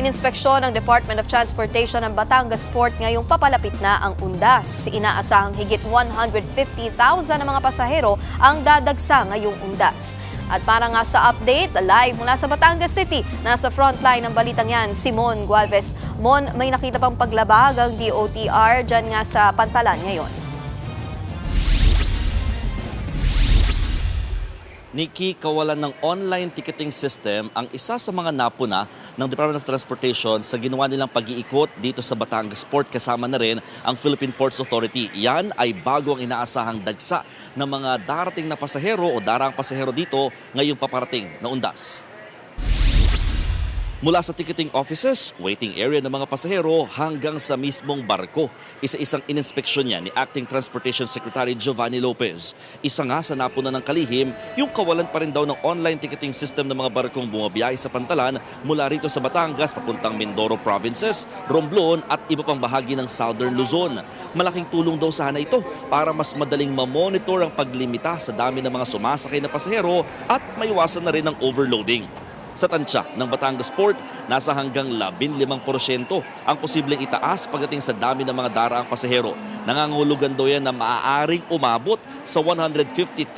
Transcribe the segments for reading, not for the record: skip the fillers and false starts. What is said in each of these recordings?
Ininspeksyon ng Department of Transportation ng Batangas Port ngayong papalapit na ang undas. Inaasahang higit 150,000 na mga pasahero ang dadagsa ngayong undas. At para nga sa update, live mula sa Batangas City, nasa frontline ng balitang yan, si Mon Gualvez. Mon, may nakita pang paglabag ang DOTR dyan nga sa Pantalan ngayon. Nikki, kawalan ng online ticketing system ang isa sa mga napuna ng Department of Transportation sa ginawa nilang pag-iikot dito sa Batangas Port, kasama na rin ang Philippine Ports Authority. Yan ay bago ang inaasahang dagsa ng mga darating na pasahero o daraang pasahero dito ngayong paparating na undas. Mula sa ticketing offices, waiting area ng mga pasahero hanggang sa mismong barko. Isa-isang ininspeksyon niya ni Acting Transportation Secretary Giovanni Lopez. Isa nga sa napuna ng kalihim, yung kawalan pa rin daw ng online ticketing system ng mga barkong bumabiyahe sa Pantalan mula rito sa Batangas papuntang Mindoro Provinces, Romblon at iba pang bahagi ng Southern Luzon. Malaking tulong daw sana ito para mas madaling mamonitor ang paglimita sa dami ng mga sumasakay na pasahero at maiwasan na rin ang overloading. Sa tansya ng Batangas Port, nasa hanggang 15% ang posibleng itaas pagdating sa dami ng mga daraang pasahero. Nangangahulugan daw yan na maaaring umabot sa 150,000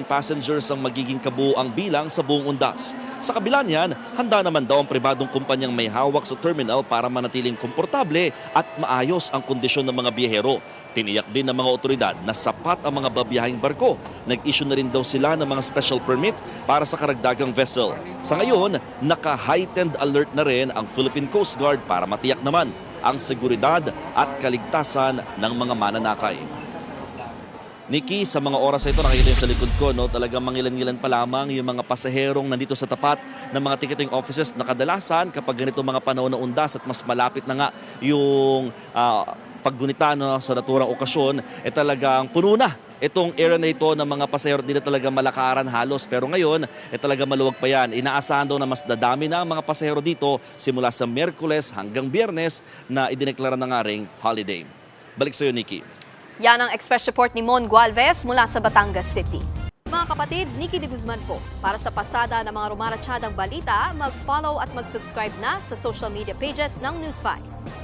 passengers ang magiging kabuuang bilang sa buong undas. Sa kabila niyan, handa naman daw ang pribadong kumpanyang may hawak sa terminal para manatiling komportable at maayos ang kondisyon ng mga biyahero. Tiniyak din ng mga otoridad na sapat ang mga babiyahing barko. Nag-issue na rin daw sila ng mga special permit para sa karagdagang vessel. Sa ngayon, naka-heightened alert na rin ang Philippine Coast Guard para matiyak naman ang seguridad at kaligtasan ng mga mananakay. Nikki, sa mga oras na ito, nakikita yung sa likod ko, talagang mangilan-ngilan pa lamang yung mga pasaherong nandito sa tapat ng mga ticketing offices na kadalasan kapag ganito mga panahon na undas at mas malapit na nga yung paggunita sa naturang okasyon, talagang puno na itong area na ito ng mga pasahero. Di na talaga malakaran halos, pero ngayon talaga maluwag pa yan. Inaasahan daw na mas dadami na ang mga pasahero dito simula sa Miyerkules hanggang Biyernes na idineklara na nga ring holiday. Balik sa iyo, Nikki. Yan ang Express Report ni Mon Gualvez mula sa Batangas City. Mga kapatid, Nikki de Guzman po. Para sa pasada ng mga rumaratsyadang balita, mag-follow at mag-subscribe na sa social media pages ng News 5.